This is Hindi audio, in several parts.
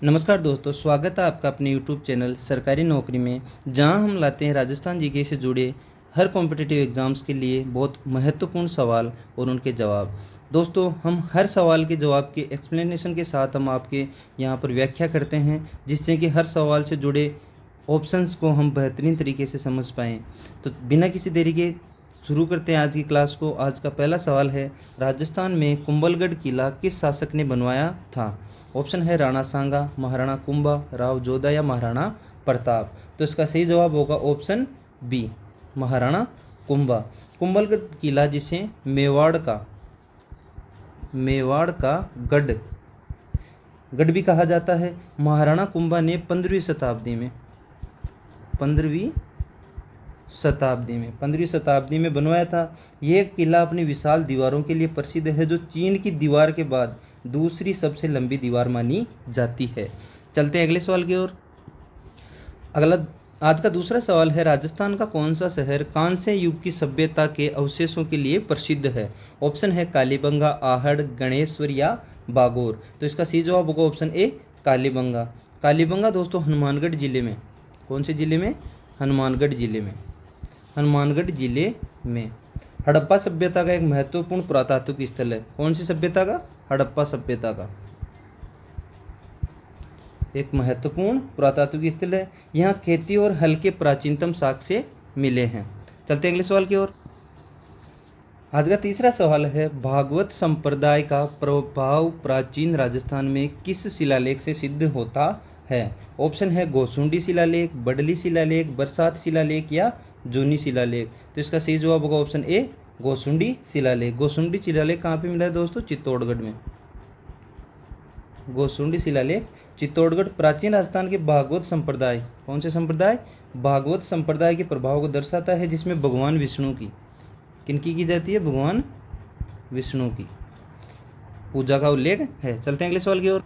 नमस्कार दोस्तों, स्वागत है आपका अपने यूट्यूब चैनल सरकारी नौकरी में, जहां हम लाते हैं राजस्थान जीके से जुड़े हर कॉम्पिटिटिव एग्ज़ाम्स के लिए बहुत महत्वपूर्ण सवाल और उनके जवाब। दोस्तों, हम हर सवाल के जवाब के एक्सप्लेनेशन के साथ हम आपके यहां पर व्याख्या करते हैं, जिससे कि हर सवाल से जुड़े ऑप्शंस को हम बेहतरीन तरीके से समझ पाएँ। तो बिना किसी देरी के शुरू करते हैं आज की क्लास को। आज का पहला सवाल है, राजस्थान में कुंभलगढ़ किला किस शासक ने बनवाया था? ऑप्शन है राणा सांगा, महाराणा कुंभा, राव जोधा या महाराणा प्रताप। तो इसका सही जवाब होगा ऑप्शन बी, महाराणा कुंभा। कुंभलगढ़ किला जिसे मेवाड़ का गढ़ भी कहा जाता है, महाराणा कुंभा ने 15वीं शताब्दी में बनवाया था। यह किला अपनी विशाल दीवारों के लिए प्रसिद्ध है, जो चीन की दीवार के बाद दूसरी सबसे लंबी दीवार मानी जाती है। चलते हैं अगले सवाल की ओर। अगला आज का दूसरा सवाल है, राजस्थान का कौन सा शहर कांस्य युग की सभ्यता के अवशेषों के लिए प्रसिद्ध है? ऑप्शन है कालीबंगा, आहड़, गणेश्वर या बागोर। तो इसका सही जवाब होगा ऑप्शन ए, कालीबंगा। कालीबंगा दोस्तों हनुमानगढ़ जिले में, कौन से जिले में? हनुमानगढ़ जिले में हड़प्पा सभ्यता का एक महत्वपूर्ण पुरातात्विक स्थल है। कौन सी सभ्यता का? हड़प्पा सभ्यता का एक महत्वपूर्ण पुरातात्विक स्थल है। यहाँ खेती और हल के प्राचीनतम साक्ष्य मिले हैं। चलते अगले सवाल की ओर। आज का तीसरा सवाल है, भागवत संप्रदाय का प्रभाव प्राचीन राजस्थान में किस शिलालेख से सिद्ध होता है? ऑप्शन है गोसुंडी शिलालेख, बडली शिलालेख, बरसात शिलालेख या जूनी शिलालेख। तो इसका सही जवाब होगा ऑप्शन ए, गोसुंडी शिलालेख। गोसुंडी शिलालेख कहाँ पे मिला है दोस्तों? चित्तौड़गढ़ में। गोसुंडी शिलालेख चित्तौड़गढ़। प्राचीन राजस्थान के भागवत संप्रदाय, कौन से संप्रदाय? भागवत संप्रदाय के प्रभाव को दर्शाता है, जिसमें भगवान विष्णु की, किनकी की जाती है? भगवान विष्णु की पूजा का उल्लेख है। चलते हैं अगले सवाल की ओर।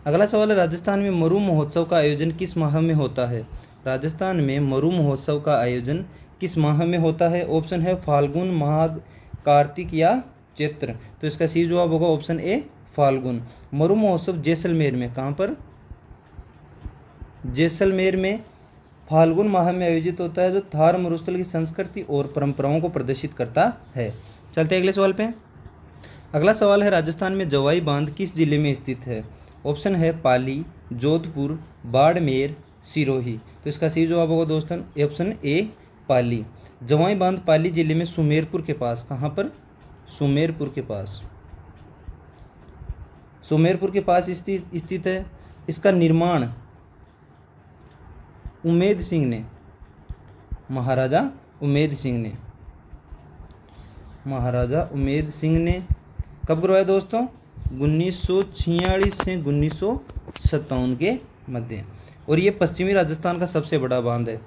अगला सवाल है, राजस्थान में मरु महोत्सव का आयोजन किस माह में होता है? राजस्थान में मरु महोत्सव का आयोजन किस माह में होता है? ऑप्शन है फाल्गुन, माघ, कार्तिक या चैत्र। तो इसका सही जवाब होगा ऑप्शन ए, फाल्गुन। मरु महोत्सव जैसलमेर में, कहाँ पर? जैसलमेर में फाल्गुन माह में आयोजित होता है, जो थार मरुस्थल की संस्कृति और परंपराओं को प्रदर्शित करता है। चलते हैं अगले सवाल पे। अगला सवाल है, राजस्थान में जवाई बांध किस जिले में स्थित है? ऑप्शन है पाली, जोधपुर, बाड़मेर, सिरोही। तो इसका सही जवाब होगा दोस्तों ऑप्शन ए, पाली। जवाई बांध पाली जिले में सुमेरपुर के पास, कहाँ पर? सुमेरपुर के पास स्थित है। इसका निर्माण महाराजा उमेद सिंह ने कब करवाया दोस्तों? 1946 से 1957 के मध्य। और ये पश्चिमी राजस्थान का सबसे बड़ा बांध है।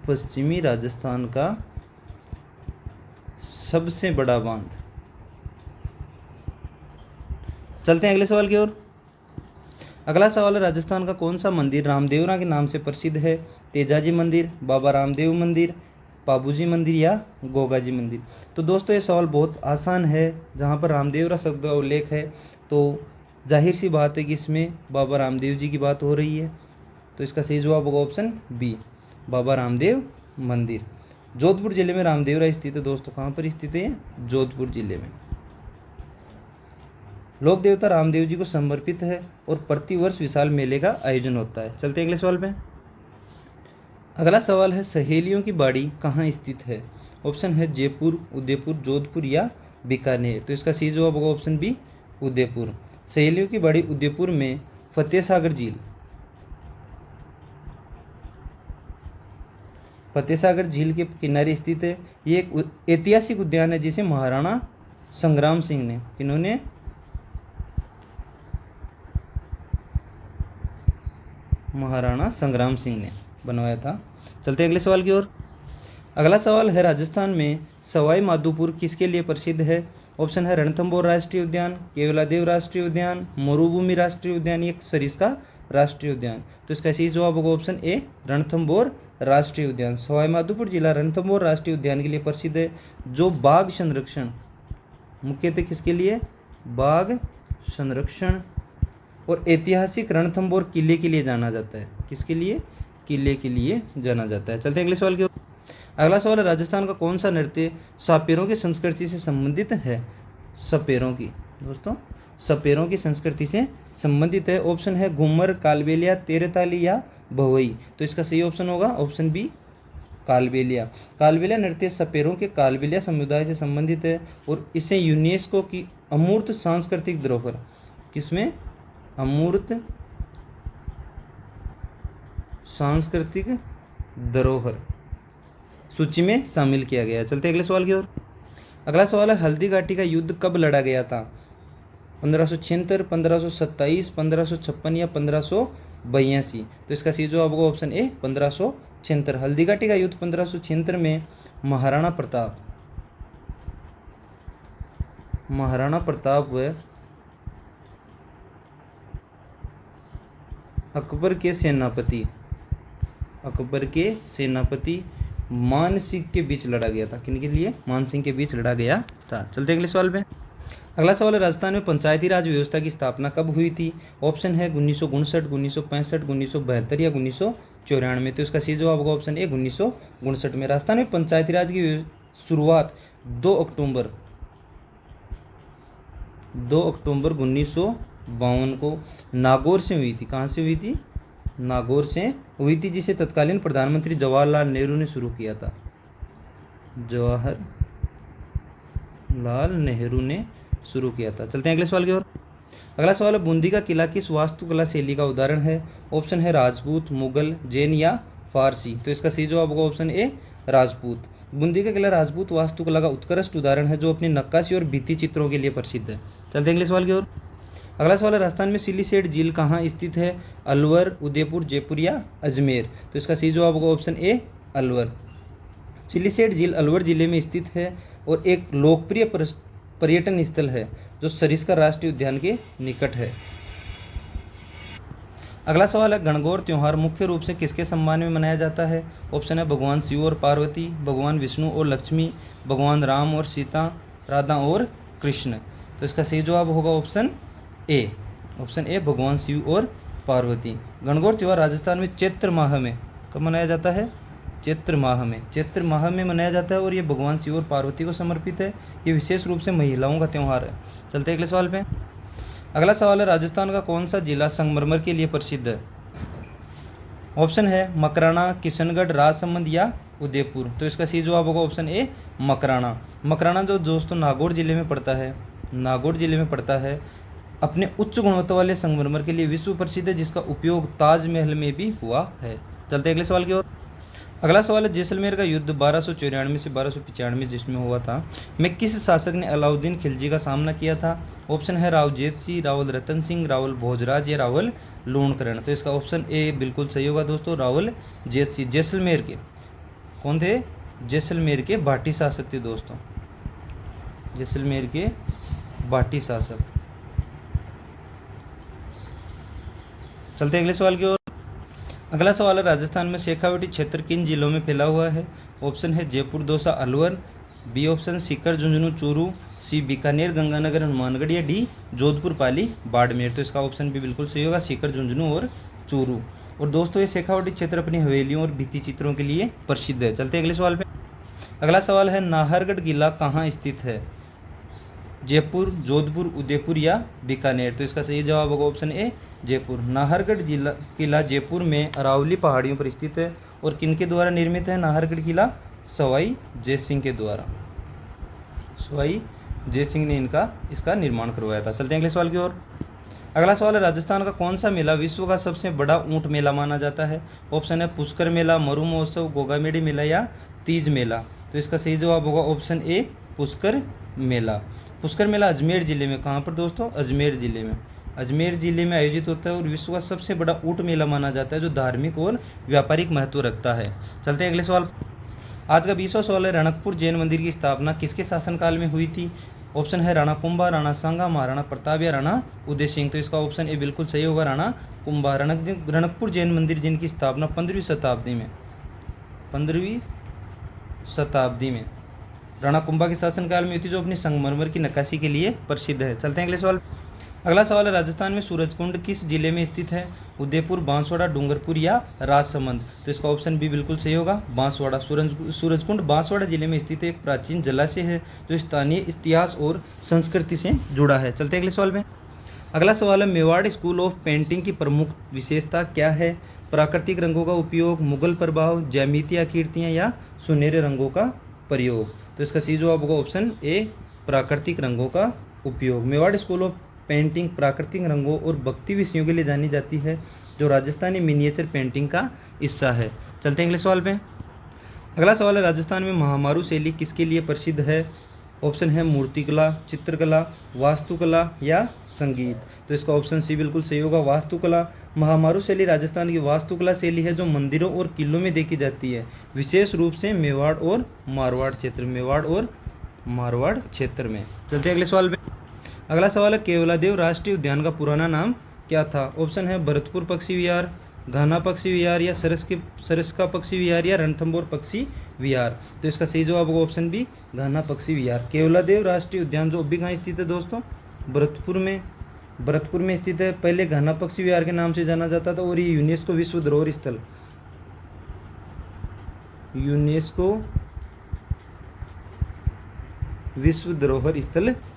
पश्चिमी राजस्थान का सबसे बड़ा बांध। चलते हैं अगले सवाल की ओर। अगला सवाल है, राजस्थान का कौन सा मंदिर रामदेवरा के नाम से प्रसिद्ध है? तेजाजी मंदिर, बाबा रामदेव मंदिर, पाबूजी मंदिर या गोगाजी मंदिर। तो दोस्तों ये सवाल बहुत आसान है। जहाँ पर रामदेवरा शब्द का उल्लेख है, तो जाहिर सी बात है कि इसमें बाबा रामदेव जी की बात हो रही है। तो इसका सही जवाब होगा ऑप्शन बी, बाबा रामदेव मंदिर। जोधपुर जिले में रामदेवरा स्थित है दोस्तों। कहाँ पर स्थित है? जोधपुर जिले में। लोक देवता रामदेव जी को समर्पित है और प्रतिवर्ष विशाल मेले का आयोजन होता है। चलते हैं अगले सवाल पे। अगला सवाल है, सहेलियों की बाड़ी कहाँ स्थित है? ऑप्शन है जयपुर, उदयपुर, जोधपुर या बीकानेर। तो इसका सही जवाब होगा ऑप्शन बी, उदयपुर। सहेलियों की बाड़ी उदयपुर में फतेह सागर झील के किनारे स्थित है। ये एक ऐतिहासिक उद्यान है, जिसे महाराणा संग्राम सिंह ने, किन्होंने? महाराणा संग्राम सिंह ने बनवाया था। चलते हैं अगले सवाल की ओर। अगला सवाल है, राजस्थान में सवाई माधोपुर किसके लिए प्रसिद्ध है? ऑप्शन है रणथंभौर राष्ट्रीय उद्यान, केवलादेव राष्ट्रीय उद्यान, मरुभूमि राष्ट्रीय उद्यान या सरिस्का राष्ट्रीय उद्यान। तो इसका सही जवाब होगा ऑप्शन ए, रणथंभौर राष्ट्रीय उद्यान। सवाई माधोपुर जिला रणथंभौर राष्ट्रीय उद्यान के लिए प्रसिद्ध है, जो बाघ संरक्षण मुख्यतः किसके लिए? बाघ संरक्षण और ऐतिहासिक रणथंभौर किले के लिए जाना जाता है। किसके लिए? किले के लिए जाना जाता है। चलते हैं अगले सवाल की ओर। अगला सवाल है, राजस्थान का कौन सा नृत्य सपेरों की संस्कृति से संबंधित है? सपेरों की दोस्तों, सपेरों की संस्कृति से संबंधित है। ऑप्शन है घूमर, कालबेलिया, तेरताली या भवई। तो इसका सही ऑप्शन होगा ऑप्शन बी, कालबेलिया। कालबेलिया नृत्य सपेरों के कालबेलिया समुदाय से संबंधित है और इसे यूनेस्को की अमूर्त सांस्कृतिक धरोहर, किसमें? अमूर्त सांस्कृतिक धरोहर सूची में शामिल किया गया। चलते अगले सवाल की ओर। अगला सवाल है, हल्दी घाटी का युद्ध कब लड़ा गया था? 1576, 1527, 1556 या 1582। तो इसका सही जवाब होगा ऑप्शन ए, 1576। हल्दी घाटी का युद्ध 1576 में महाराणा प्रताप व अकबर के सेनापति मान सिंह के बीच लड़ा गया था। किनके लिए? मान सिंह के बीच लड़ा गया था। चलते अगले सवाल पे। अगला सवाल है, राजस्थान में पंचायती राज व्यवस्था की स्थापना कब हुई थी? ऑप्शन है 1959, 1965, 1972 या 1994। तो इसका सही जवाब होगा ऑप्शन ए, 1959 में। राजस्थान में पंचायती राज की शुरुआत 2 अक्टूबर 1952 को नागौर से हुई थी। कहाँ से हुई थी? नागौर से हुई थी, जिसे तत्कालीन प्रधानमंत्री जवाहरलाल नेहरू ने शुरू किया था। जवाहरलाल नेहरू ने शुरू किया था। चलते हैं अगले सवाल की ओर। अगला सवाल है, बूंदी का किला किस वास्तुकला शैली का उदाहरण है? ऑप्शन है राजपूत, मुगल, जैन या फारसी। तो इसका सही जवाब होगा ऑप्शन ए, राजपूत। बूंदी का किला राजपूत वास्तुकला का उत्कृष्ट उदाहरण है, जो अपनी नक्काशी और भित्ति चित्रों के लिए प्रसिद्ध है। चलते हैं अगले सवाल की ओर। अगला सवाल है, राजस्थान में सिलीसेट झील कहाँ स्थित है? अलवर, उदयपुर, जयपुर या अजमेर। तो इसका सही जवाब होगा ऑप्शन ए, अलवर। सिलीसेट झील अलवर जिले में स्थित है और एक लोकप्रिय पर्यटन स्थल है, जो सरिस्का राष्ट्रीय उद्यान के निकट है। अगला सवाल है, गणगौर त्योहार मुख्य रूप से किसके सम्मान में मनाया जाता है? ऑप्शन है भगवान शिव और पार्वती, भगवान विष्णु और लक्ष्मी, भगवान राम और सीता, राधा और कृष्ण। तो इसका सही जवाब होगा ऑप्शन ए, भगवान शिव और पार्वती। गणगौर त्योहार राजस्थान में चैत्र माह में कब मनाया जाता है? चैत्र माह में मनाया जाता है और ये भगवान शिव और पार्वती को समर्पित है। ये विशेष रूप से महिलाओं का त्यौहार है। चलते हैं अगले सवाल पे। अगला सवाल है, राजस्थान का कौन सा जिला संगमरमर के लिए प्रसिद्ध है? ऑप्शन है मकराना, किशनगढ़, राजसमंद या उदयपुर। तो इसका सही जवाब होगा ऑप्शन ए, मकराना। मकराना जो दोस्तों नागौर जिले में पड़ता है, अपने उच्च गुणवत्ता वाले संगमरमर के लिए विश्व प्रसिद्ध है, जिसका उपयोग ताजमहल में भी हुआ है। चलते हैं अगले सवाल की ओर। अगला सवाल है, जैसलमेर का युद्ध 1294 से 1295 जिसमें हुआ था, में किस शासक ने अलाउद्दीन खिलजी का सामना किया था? ऑप्शन है राव जेत सिंह, रावल रतन सिंह, रावल भोजराज या रावल लूणकरण। तो इसका ऑप्शन ए बिल्कुल सही होगा दोस्तों, रावल जेत सिंह। जैसलमेर के कौन थे? जैसलमेर के भाटी शासक थे दोस्तों, जैसलमेर के भाटी शासक। चलते अगले सवाल की ओर। अगला सवाल है, राजस्थान में शेखावटी क्षेत्र किन जिलों में फैला हुआ है? ऑप्शन है जयपुर, दौसा, अलवर, बी ऑप्शन सीकर, झुंझुनू, चूरू, सी बीकानेर, गंगानगर, हनुमानगढ़ या डी जोधपुर, पाली, बाड़मेर। तो इसका ऑप्शन भी बिल्कुल सही होगा, सीकर, झुंझुनू और चूरू। और दोस्तों ये शेखावटी क्षेत्र अपनी हवेलियों और भित्ति चित्रों के लिए प्रसिद्ध है। चलते अगले सवाल पे। अगला सवाल है, नाहरगढ़ किला कहाँ स्थित है? जयपुर, जोधपुर, उदयपुर या बीकानेर। तो इसका सही जवाब होगा ऑप्शन ए, जयपुर। नाहरगढ़ किला जयपुर में अरावली पहाड़ियों पर स्थित है और किनके द्वारा निर्मित है नाहरगढ़ किला? सवाई जयसिंह के द्वारा। सवाई जयसिंह ने इसका निर्माण करवाया था। चलते हैं अगले सवाल की ओर। अगला सवाल है, राजस्थान का कौन सा मेला विश्व का सबसे बड़ा ऊंट मेला माना जाता है? ऑप्शन है पुष्कर मेला, मरु महोत्सव, गोगामेडी मेला या तीज मेला। तो इसका सही जवाब होगा ऑप्शन ए, पुष्कर मेला। पुष्कर मेला अजमेर जिले में, कहाँ पर दोस्तों? अजमेर जिले में आयोजित होता है और विश्व का सबसे बड़ा ऊंट मेला माना जाता है, जो धार्मिक और व्यापारिक महत्व रखता है। चलते हैं अगले सवाल। आज का 20वां सवाल है, रणकपुर जैन मंदिर की स्थापना किसके शासनकाल में हुई थी? ऑप्शन है राणा कुंभा, राणा सांगा, महाराणा प्रताप या राणा उदय सिंह। तो इसका ऑप्शन ए बिल्कुल सही होगा, राणा कुंभा। रणकपुर जैन मंदिर जिनकी स्थापना 15वीं शताब्दी में राणा कुंभा के शासनकाल में हुई थी, जो अपनी संगमरमर की नक्काशी के लिए प्रसिद्ध है। चलते हैं अगले सवाल। अगला सवाल है, राजस्थान में सूरजकुंड किस जिले में स्थित है? उदयपुर, बांसवाड़ा, डूंगरपुर या राजसमंद? तो इसका ऑप्शन बी बिल्कुल सही होगा, बांसवाड़ा। सूरजकुंड बांसवाड़ा जिले में स्थित एक प्राचीन जलाशय है जो स्थानीय इतिहास और संस्कृति से जुड़ा है। चलते हैं अगले सवाल में। अगला सवाल है, मेवाड़ स्कूल ऑफ पेंटिंग की प्रमुख विशेषता क्या है? प्राकृतिक रंगों का उपयोग, मुगल प्रभाव, ज्यामितीय आकृतियाँ या सुनहरे रंगों का प्रयोग? तो इसका सही जवाब होगा ऑप्शन ए, प्राकृतिक रंगों का उपयोग। मेवाड़ स्कूल ऑफ पेंटिंग प्राकृतिक रंगों और भक्ति विषयों के लिए जानी जाती है, जो राजस्थानी मिनिएचर पेंटिंग का हिस्सा है। चलते हैं अगले सवाल पे। अगला सवाल है, राजस्थान में महामारू शैली किसके लिए प्रसिद्ध है? ऑप्शन है मूर्तिकला, चित्रकला, वास्तुकला या संगीत? तो इसका ऑप्शन सी बिल्कुल सही होगा, वास्तुकला। महामारू शैली राजस्थान की वास्तुकला शैली है जो मंदिरों और किलों में देखी जाती है, विशेष रूप से मेवाड़ और मारवाड़ क्षेत्र में। चलते हैं अगले सवाल पे। अगला सवाल है, केवलादेव राष्ट्रीय उद्यान का पुराना नाम क्या था? ऑप्शन है भरतपुर पक्षी विहार, घाना पक्षी विहार या सरस्का पक्षी विहार या रणथंभौर पक्षी विहार? तो इसका सही जवाब होगा ऑप्शन बी, घाना पक्षी विहार। केवलादेव राष्ट्रीय उद्यान जो अभी कहाँ स्थित है दोस्तों? भरतपुर में स्थित है। पहले घाना पक्षी विहार के नाम से जाना जाता था और ये यूनेस्को विश्व धरोहर स्थल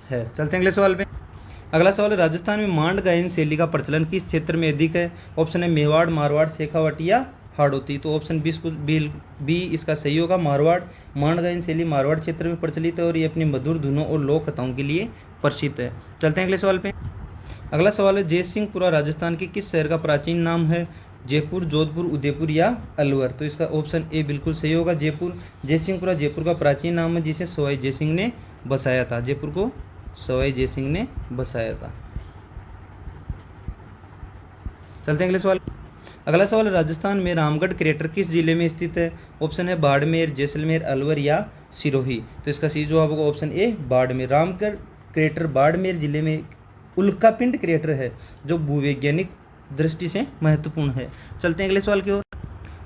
है। चलते हैं अगले सवाल पे। अगला सवाल है, राजस्थान में मांड गायन शैली का प्रचलन किस क्षेत्र में अधिक है? ऑप्शन है मेवाड़, मारवाड़, शेखावाटी या हाड़ौती? तो ऑप्शन बी इसका सही होगा, मारवाड़। मांड गायन शैली मारवाड़ क्षेत्र में प्रचलित है और ये अपनी मधुर धुनों और लोक कथाओं के लिए प्रसिद्ध है। चलते हैं अगले सवाल पे। अगला सवाल है, जयसिंहपुरा राजस्थान के किस शहर का प्राचीन नाम है? जयपुर, जोधपुर, उदयपुर या अलवर? तो इसका ऑप्शन ए बिल्कुल सही होगा, जयपुर। जयसिंहपुरा जयपुर का प्राचीन नाम है जिसे सवाई जयसिंह ने बसाया था। जयपुर को सवाई जयसिंह ने बसाया था। चलते हैं अगले सवाल। अगला सवाल है, राजस्थान में रामगढ़ क्रेटर किस जिले में स्थित है? ऑप्शन है बाड़मेर, जैसलमेर, अलवर या सिरोही? तो इसका सही जवाब होगा option A, Barmer. Ramgarh crater Barmer जिले में उल्कापिंड क्रेटर है जो भूवैज्ञानिक दृष्टि से महत्वपूर्ण है। चलते हैं अगले सवाल की ओर।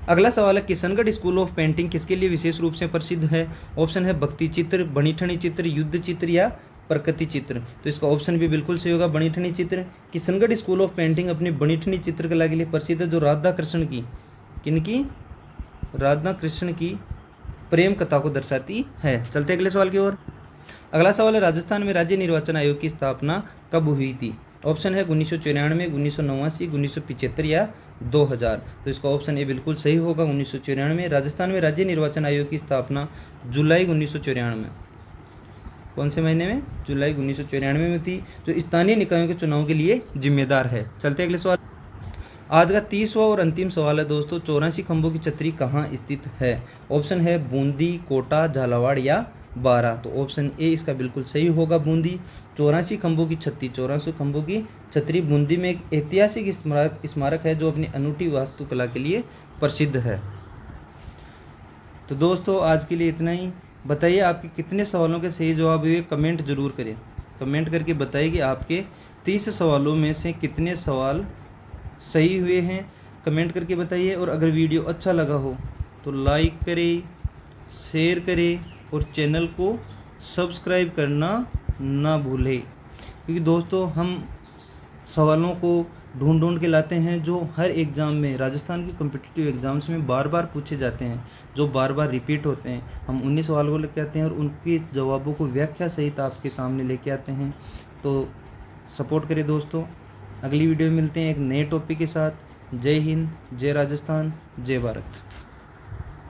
अगला सवाल है, किशनगढ़ स्कूल ऑफ पेंटिंग किसके लिए विशेष रूप से प्रसिद्ध है? ऑप्शन है भक्ति चित्र, बनीठनी चित्र, युद्ध चित्र या प्रकृति चित्र? तो इसका ऑप्शन भी बिल्कुल सही होगा, बनीठनी चित्र। किशनगढ़ स्कूल ऑफ पेंटिंग अपनी बनीठनी चित्रकला के लिए प्रसिद्ध है जो राधा कृष्ण की प्रेम कथा को दर्शाती है। चलते अगले सवाल की ओर। अगला सवाल है, राजस्थान में राज्य निर्वाचन आयोग की स्थापना कब हुई थी? ऑप्शन है 1994, 1989, 1975 या 2000? तो इसका ऑप्शन ए बिल्कुल सही होगा, 1994। राजस्थान में राज्य निर्वाचन आयोग की स्थापना जुलाई 1994, कौन से महीने में? जुलाई 1994 में थी, जो स्थानीय निकायों के चुनाव के लिए जिम्मेदार है। चलते अगले सवाल। आज का 30वां और अंतिम सवाल है दोस्तों, 84 खंभों की छतरी कहाँ स्थित है? ऑप्शन है बूंदी, कोटा, झालावाड़ या बारह? तो ऑप्शन ए इसका बिल्कुल सही होगा, बूंदी। 84 खंभों की छतरी बूंदी में एक ऐतिहासिक स्मारक है जो अपनी अनूठी वास्तुकला के लिए प्रसिद्ध है। तो दोस्तों आज के लिए इतना ही। बताइए आपके कितने सवालों के सही जवाब हुए, कमेंट जरूर करें। कमेंट करके बताइए कि आपके 30 सवालों में से कितने सवाल सही हुए हैं, कमेंट करके बताइए। और अगर वीडियो अच्छा लगा हो तो लाइक करें, शेयर करें और चैनल को सब्सक्राइब करना ना भूलें, क्योंकि दोस्तों हम सवालों को ढूंढ के लाते हैं जो हर एग्ज़ाम में, राजस्थान के कॉम्पिटिटिव एग्ज़ाम्स में बार बार पूछे जाते हैं, जो बार बार रिपीट होते हैं। हम उन्हीं सवालों को लेके आते हैं और उनके जवाबों को व्याख्या सहित आपके सामने लेके आते हैं। तो सपोर्ट करें दोस्तों। अगली वीडियो में मिलते हैं एक नए टॉपिक के साथ। जय हिंद, जय राजस्थान, जय भारत।